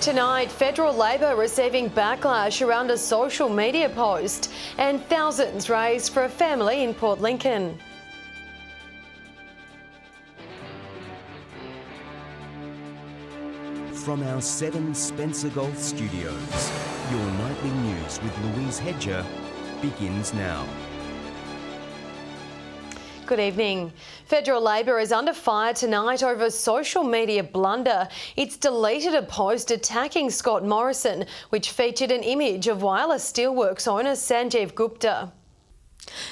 Tonight, federal Labor receiving backlash around a social media post and thousands raised for a family in Port Lincoln. From our 7 Spencer Golf studios, your nightly news with Louise Hedger begins now. Good evening. Federal Labor is under fire tonight over a social media blunder. It's deleted a post attacking Scott Morrison, which featured an image of wireless steelworks owner Sanjeev Gupta.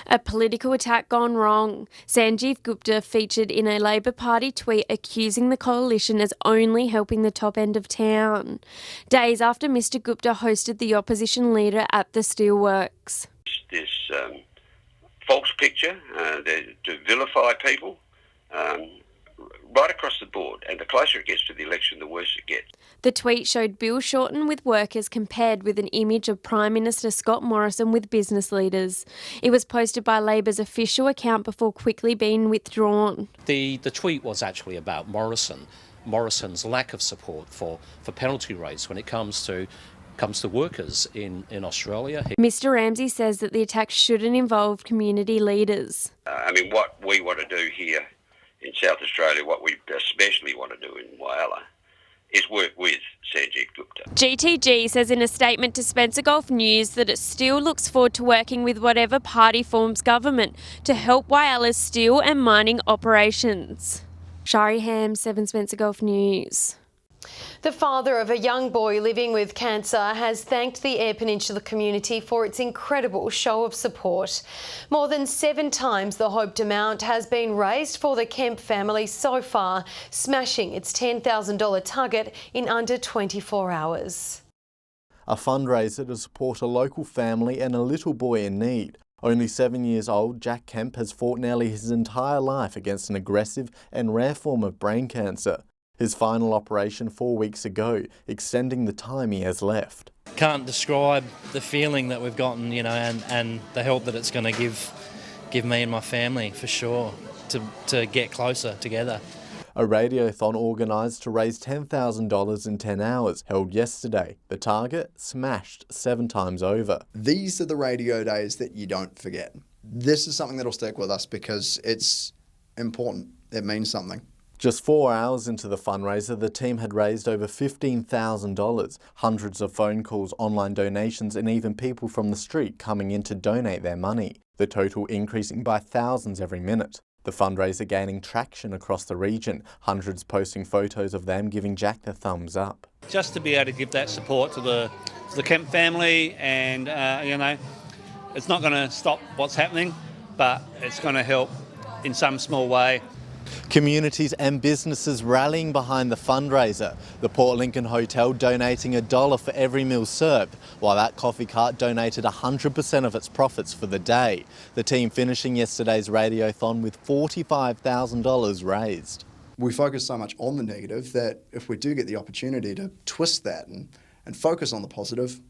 A political attack gone wrong. Sanjeev Gupta featured in a Labor Party tweet accusing the coalition as only helping the top end of town. Days after Mr Gupta hosted the opposition leader at the steelworks. This false picture to vilify people right across the board, and the closer it gets to the election, the worse it gets. The tweet showed Bill Shorten with workers compared with an image of Prime Minister Scott Morrison with business leaders. It was posted by Labor's official account before quickly being withdrawn. The tweet was actually about Morrison's lack of support for penalty rates when it comes to workers in Australia. Mr Ramsey says that the attack shouldn't involve community leaders. What we want to do here in South Australia, what we especially want to do in Whyalla, is work with Sanjeev Gupta. GTG says in a statement to Spencer Golf News that it still looks forward to working with whatever party forms government to help Whyalla's steel and mining operations. Shari Ham, 7 Spencer Golf News. The father of a young boy living with cancer has thanked the Eyre Peninsula community for its incredible show of support. More than 7 times the hoped amount has been raised for the Kemp family so far, smashing its $10,000 target in under 24 hours. A fundraiser to support a local family and a little boy in need. Only 7 years old, Jack Kemp has fought nearly his entire life against an aggressive and rare form of brain cancer. His final operation 4 weeks ago, extending the time he has left. Can't describe the feeling that we've gotten, and the help that it's going to give me and my family, for sure, to get closer together. A radiothon organised to raise $10,000 in 10 hours held yesterday. The target smashed 7 times over. These are the radio days that you don't forget. This is something that'll stick with us because it's important. It means something. Just 4 hours into the fundraiser, the team had raised over $15,000. Hundreds of phone calls, online donations and even people from the street coming in to donate their money. The total increasing by thousands every minute. The fundraiser gaining traction across the region, hundreds posting photos of them giving Jack the thumbs up. Just to be able to give that support to the Kemp family, and it's not going to stop what's happening, but it's going to help in some small way. Communities and businesses rallying behind the fundraiser. The Port Lincoln Hotel donating $1 for every meal served, while that coffee cart donated 100% of its profits for the day. The team finishing yesterday's radiothon with $45,000 raised. We focus so much on the negative that if we do get the opportunity to twist that and focus on the positive,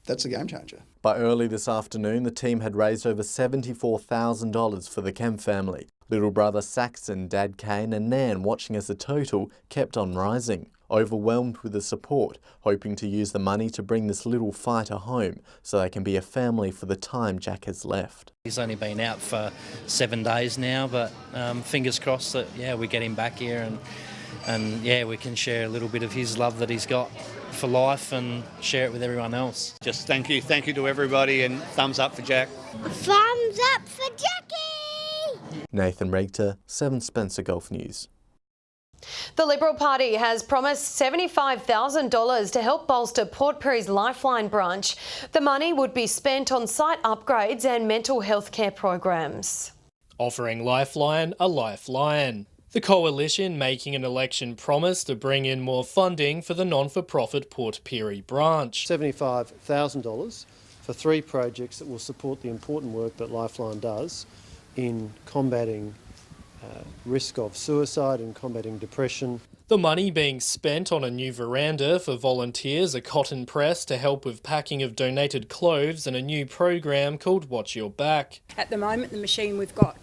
that's a game changer. By early this afternoon, the team had raised over $74,000 for the Kemp family. Little brother Saxon, Dad Kane and Nan watching as the total kept on rising. Overwhelmed with the support, hoping to use the money to bring this little fighter home so they can be a family for the time Jack has left. He's only been out for 7 days now, but fingers crossed that we get him back here and we can share a little bit of his love that he's got for life and share it with everyone else. Just thank you to everybody, and thumbs up for Jack. Thumbs up for Jackie! Nathan Richter, 7 Spencer Golf News. The Liberal Party has promised $75,000 to help bolster Port Perry's Lifeline branch. The money would be spent on site upgrades and mental health care programs. Offering Lifeline a lifeline. The Coalition making an election promise to bring in more funding for the non-for-profit Port Pirie branch. $75,000 for 3 projects that will support the important work that Lifeline does in combating risk of suicide and combating depression. The money being spent on a new veranda for volunteers, a cotton press to help with packing of donated clothes and a new program called Watch Your Back. At the moment the machine we've got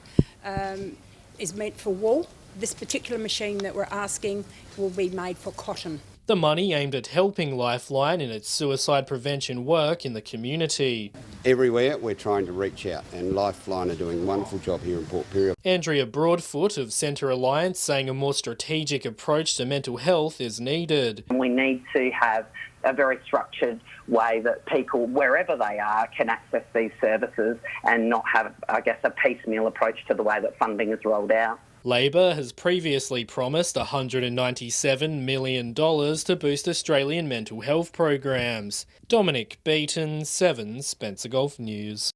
is meant for wool. This particular machine that we're asking will be made for cotton. The money aimed at helping Lifeline in its suicide prevention work in the community. Everywhere we're trying to reach out, and Lifeline are doing a wonderful job here in Port Pirie. Andrea Broadfoot of Centre Alliance saying a more strategic approach to mental health is needed. We need to have a very structured way that people, wherever they are, can access these services and not have, I guess, a piecemeal approach to the way that funding is rolled out. Labor has previously promised $197 million to boost Australian mental health programs. Dominic Beaton, 7 Spencer Gulf News.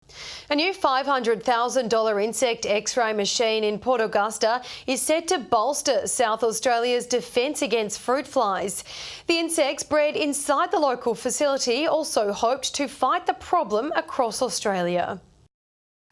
A new $500,000 insect X-ray machine in Port Augusta is set to bolster South Australia's defence against fruit flies. The insects bred inside the local facility also hoped to fight the problem across Australia.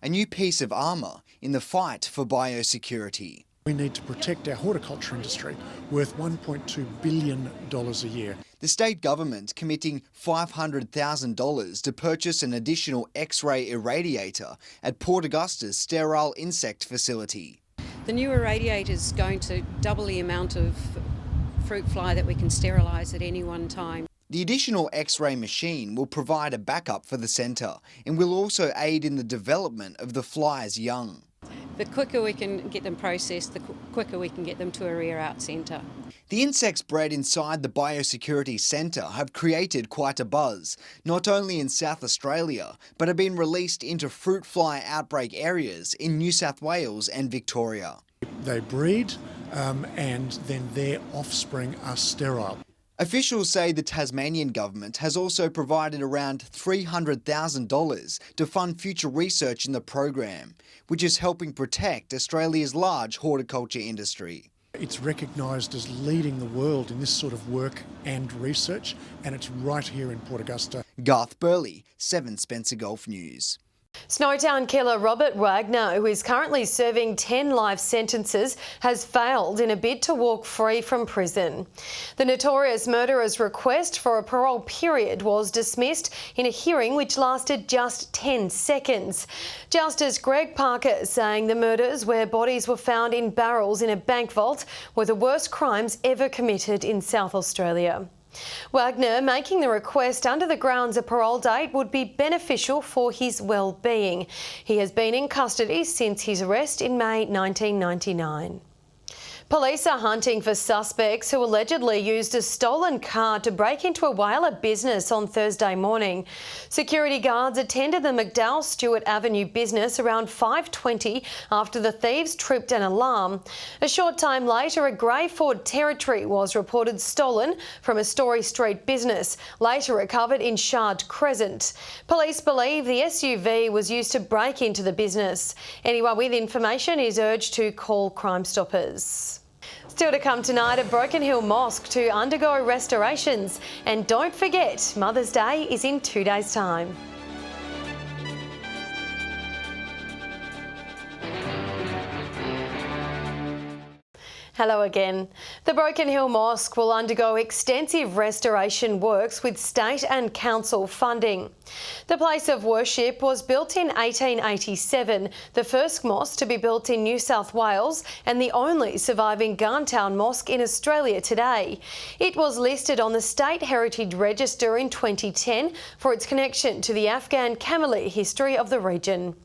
A new piece of armour in the fight for biosecurity. We need to protect our horticulture industry, worth $1.2 billion a year. The state government committing $500,000 to purchase an additional X-ray irradiator at Port Augusta's sterile insect facility. The new irradiator is going to double the amount of fruit fly that we can sterilise at any one time. The additional X-ray machine will provide a backup for the centre and will also aid in the development of the fly's young. The quicker we can get them processed, the quicker we can get them to a rear out centre. The insects bred inside the Biosecurity Centre have created quite a buzz, not only in South Australia, but have been released into fruit fly outbreak areas in New South Wales and Victoria. They breed and then their offspring are sterile. Officials say the Tasmanian government has also provided around $300,000 to fund future research in the program, which is helping protect Australia's large horticulture industry. It's recognised as leading the world in this sort of work and research, and it's right here in Port Augusta. Garth Burley, 7 Spencer Gulf News. Snowtown killer Robert Wagner, who is currently serving 10 life sentences, has failed in a bid to walk free from prison. The notorious murderer's request for a parole period was dismissed in a hearing which lasted just 10 seconds. Justice Greg Parker saying the murders, where bodies were found in barrels in a bank vault, were the worst crimes ever committed in South Australia. Wagner making the request under the grounds a parole date would be beneficial for his well-being. He has been in custody since his arrest in May 1999. Police are hunting for suspects who allegedly used a stolen car to break into a whaler business on Thursday morning. Security guards attended the McDowell Stewart Avenue business around 5:20 after the thieves tripped an alarm. A short time later, a grey Ford Territory was reported stolen from a Story Street business, later recovered in Shard Crescent. Police believe the SUV was used to break into the business. Anyone with information is urged to call Crime Stoppers. Still to come tonight, a Broken Hill mosque to undergo restorations. And don't forget, Mother's Day is in 2 days' time. Hello again. The Broken Hill Mosque will undergo extensive restoration works with state and council funding. The place of worship was built in 1887, the first mosque to be built in New South Wales and the only surviving Garntown mosque in Australia today. It was listed on the State Heritage Register in 2010 for its connection to the Afghan Cameli history of the region.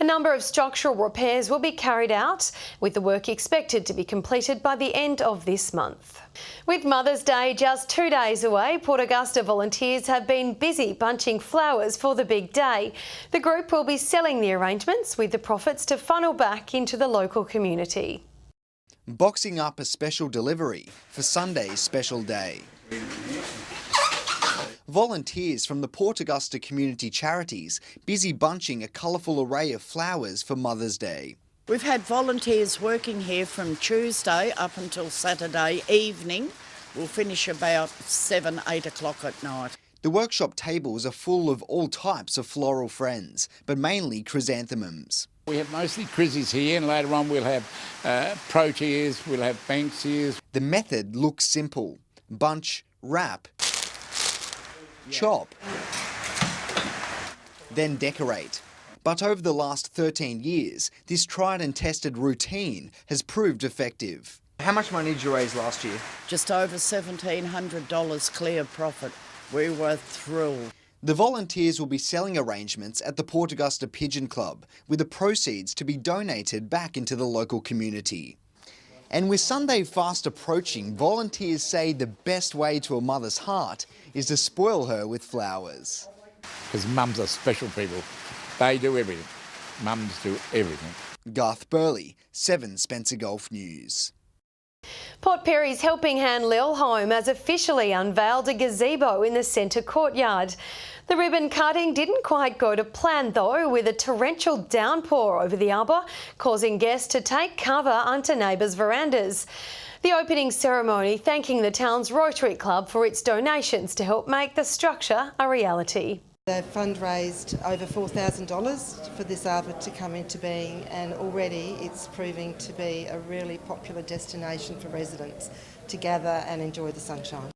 A number of structural repairs will be carried out, with the work expected to be completed by the end of this month. With Mother's Day just 2 days away, Port Augusta volunteers have been busy bunching flowers for the big day. The group will be selling the arrangements, with the profits to funnel back into the local community. Boxing up a special delivery for Sunday's special day. Volunteers from the Port Augusta community charities busy bunching a colourful array of flowers for Mother's Day. We've had volunteers working here from Tuesday up until Saturday evening. We'll finish about 7, 8 o'clock at night. The workshop tables are full of all types of floral friends, but mainly chrysanthemums. We have mostly chryses here, and later on we'll have proteas, we'll have banksias. The method looks simple. Bunch, wrap, chop, then decorate. But over the last 13 years, this tried and tested routine has proved effective. How much money did you raise last year? Just over $1,700 clear profit. We were thrilled. The volunteers will be selling arrangements at the Port Augusta Pigeon Club, with the proceeds to be donated back into the local community. And with Sunday fast approaching, volunteers say the best way to a mother's heart is to spoil her with flowers. Because mums are special people. They do everything. Mums do everything. Garth Burley, 7 Spencer Gulf News. Port Perry's Helping Hand Lil home has officially unveiled a gazebo in the centre courtyard. The ribbon cutting didn't quite go to plan though, with a torrential downpour over the arbour, causing guests to take cover under neighbours' verandas. The opening ceremony thanking the town's Rotary Club for its donations to help make the structure a reality. They've fundraised over $4,000 for this arbour to come into being, and already it's proving to be a really popular destination for residents to gather and enjoy the sunshine.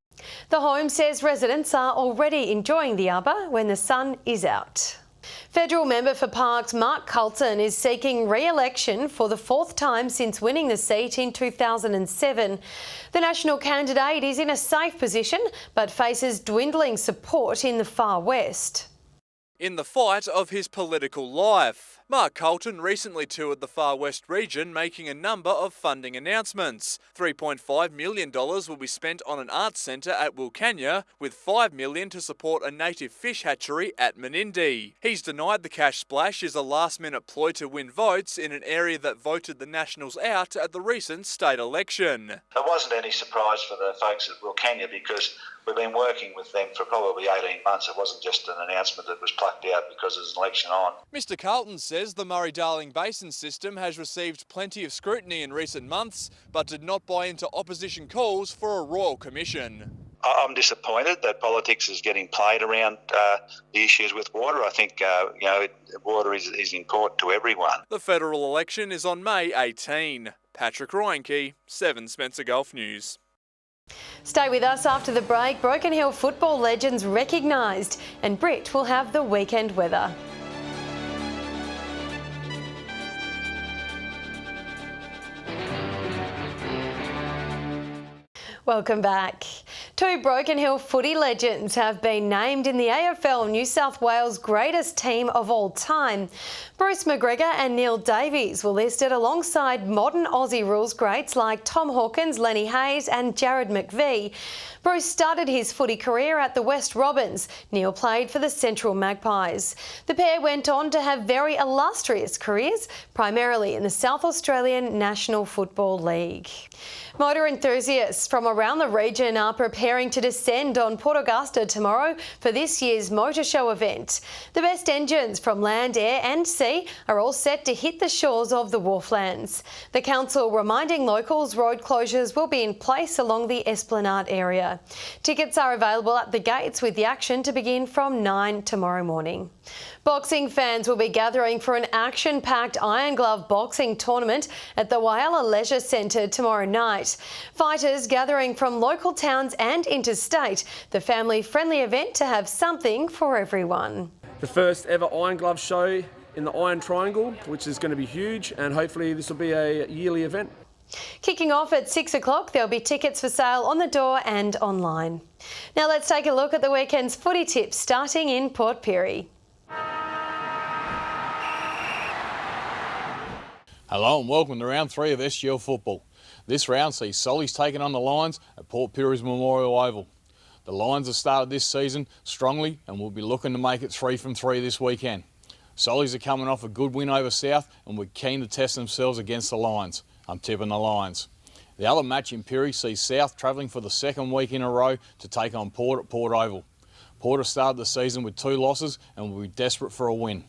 The home says residents are already enjoying the arbour when the sun is out. Federal Member for Parks Mark Coulton is seeking re-election for the 4th time since winning the seat in 2007. The National candidate is in a safe position but faces dwindling support in the far west. In the fight of his political life, Mark Coulton recently toured the Far West region, making a number of funding announcements. $3.5 million will be spent on an arts centre at Wilcannia, with $5 million to support a native fish hatchery at Menindee. He's denied the cash splash is a last-minute ploy to win votes in an area that voted the Nationals out at the recent state election. It wasn't any surprise for the folks at Wilcannia because we've been working with them for probably 18 months. It wasn't just an announcement that was plucked out because there's an election on. Mr Carlton says the Murray-Darling Basin system has received plenty of scrutiny in recent months, but did not buy into opposition calls for a royal commission. I'm disappointed that politics is getting played around the issues with water. I think water is important to everyone. The federal election is on May 18. Patrick Ryanke, 7 Spencer Gulf News. Stay with us after the break. Broken Hill football legends recognised, and Britt will have the weekend weather. Welcome back. 2 Broken Hill footy legends have been named in the AFL New South Wales greatest team of all time. Bruce McGregor and Neil Davies were listed alongside modern Aussie rules greats like Tom Hawkins, Lenny Hayes and Jared McVie. Bruce started his footy career at the West Robins. Neil played for the Central Magpies. The pair went on to have very illustrious careers, primarily in the South Australian National Football League. Motor enthusiasts from around the region are preparing to descend on Port Augusta tomorrow for this year's motor show event. The best engines from land, air and sea are all set to hit the shores of the Wharflands. The council reminding locals road closures will be in place along the Esplanade area. Tickets are available at the gates, with the action to begin from 9 tomorrow morning. Boxing fans will be gathering for an action-packed Iron Glove boxing tournament at the Whyalla Leisure Centre tomorrow night. Fighters gathering from local towns and interstate, the family-friendly event to have something for everyone. The first ever Iron Glove show in the Iron Triangle, which is going to be huge, and hopefully this will be a yearly event. Kicking off at 6 o'clock, there'll be tickets for sale on the door and online. Now let's take a look at the weekend's footy tips, starting in Port Pirie. Hello and welcome to round 3 of SGL football. This round sees Solly's taking on the Lions at Port Pirie's Memorial Oval. The Lions have started this season strongly and will be looking to make it 3 from 3 this weekend. Solly's are coming off a good win over South and we're keen to test themselves against the Lions. I'm tipping the Lions. The other match in Pirie sees South travelling for the 2nd week in a row to take on Port at Port Oval. Port have started the season with 2 losses and will be desperate for a win.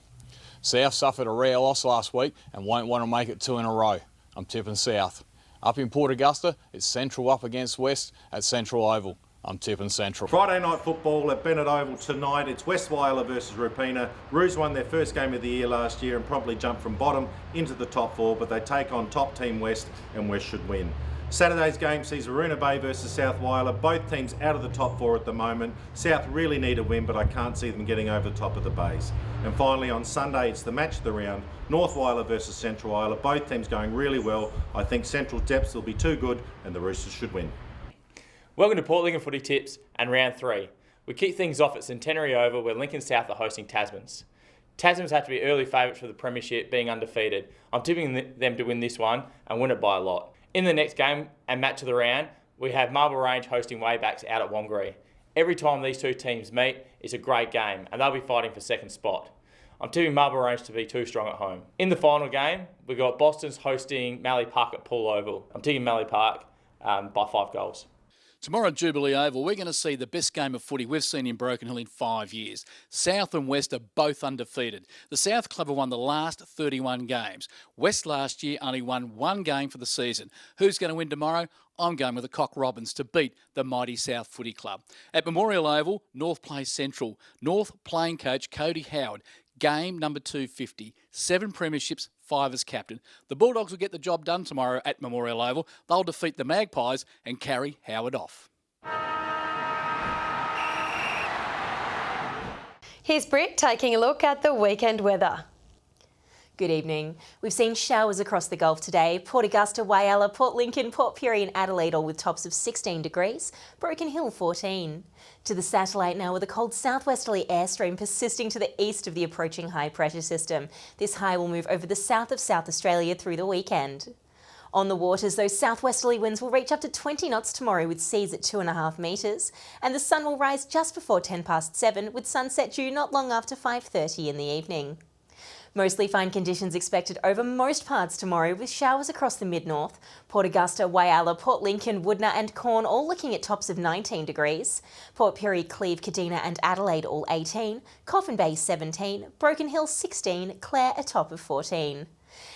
South suffered a rare loss last week and won't want to make it 2 in a row. I'm tipping South. Up in Port Augusta, it's Central up against West at Central Oval. I'm tipping Central. Friday night football at Bennett Oval tonight. It's West Whyalla versus Rupina. Roos won their first game of the year last year and promptly jumped from bottom into the top 4, but they take on top team West, and West should win. Saturday's game sees Aruna Bay versus South Whyalla. Both teams out of the top 4 at the moment. South really need a win, but I can't see them getting over the top of the Bays. And finally on Sunday, it's the match of the round. North Whyalla versus Central Whyalla. Both teams going really well. I think Central's depths will be too good and the Roosters should win. Welcome to Port Lincoln Footy Tips and round 3. We kick things off at Centenary Oval where Lincoln South are hosting Tasmans. Tasmans have to be early favourites for the premiership, being undefeated. I'm tipping them to win this one and win it by a lot. In the next game and match of the round, we have Marble Range hosting Waybacks out at Wongaree. Every time these two teams meet, it's a great game and they'll be fighting for second spot. I'm tipping Marble Range to be too strong at home. In the final game, we've got Boston's hosting Mallee Park at Poole Oval. I'm tipping Mallee Park by 5 goals. Tomorrow at Jubilee Oval, we're going to see the best game of footy we've seen in Broken Hill in 5 years. South and West are both undefeated. The South Club have won the last 31 games. West last year only won 1 game for the season. Who's going to win tomorrow? I'm going with the Cock Robins to beat the mighty South Footy Club. At Memorial Oval, North plays Central. North playing coach Cody Howard. Game number 250. 7 premierships, 5 as captain. The Bulldogs will get the job done tomorrow at Memorial Oval. They'll defeat the Magpies and carry Howard off. Here's Britt taking a look at the weekend weather. Good evening. We've seen showers across the Gulf today. Port Augusta, Whyalla, Port Lincoln, Port Pirie and Adelaide all with tops of 16 degrees. Broken Hill 14. To the satellite now with a cold southwesterly airstream persisting to the east of the approaching high pressure system. This high will move over the south of South Australia through the weekend. On the waters, those southwesterly winds will reach up to 20 knots tomorrow with seas at 2.5 metres. And the sun will rise just before 7:10 with sunset due not long after 5:30 in the evening. Mostly fine conditions expected over most parts tomorrow with showers across the mid-north. Port Augusta, Whyalla, Port Lincoln, Woodner and Corn all looking at tops of 19 degrees. Port Pirie, Cleve, Kadina and Adelaide all 18. Coffin Bay 17. Broken Hill 16. Clare a top of 14.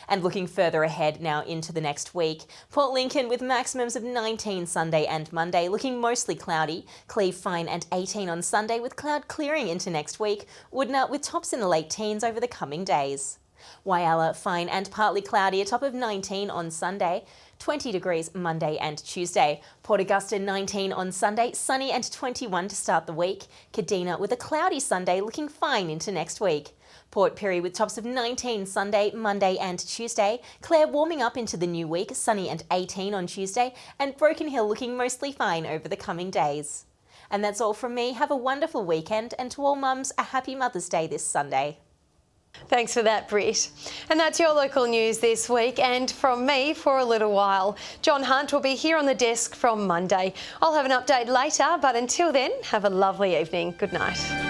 And looking further ahead now into the next week, Port Lincoln with maximums of 19 Sunday and Monday, looking mostly cloudy. Cleve fine and 18 on Sunday with cloud clearing into next week. Woodner with tops in the late teens over the coming days. Whyalla fine and partly cloudy, a top of 19 on Sunday. 20 degrees Monday and Tuesday. Port Augusta 19 on Sunday, sunny and 21 to start the week. Kadina with a cloudy Sunday, looking fine into next week. Port Pirie with tops of 19 Sunday, Monday and Tuesday. Clare warming up into the new week, sunny and 18 on Tuesday. And Broken Hill looking mostly fine over the coming days. And that's all from me. Have a wonderful weekend and to all mums, a happy Mother's Day this Sunday. Thanks for that, Britt. And that's your local news this week and from me for a little while. John Hunt will be here on the desk from Monday. I'll have an update later, but until then, have a lovely evening. Good night.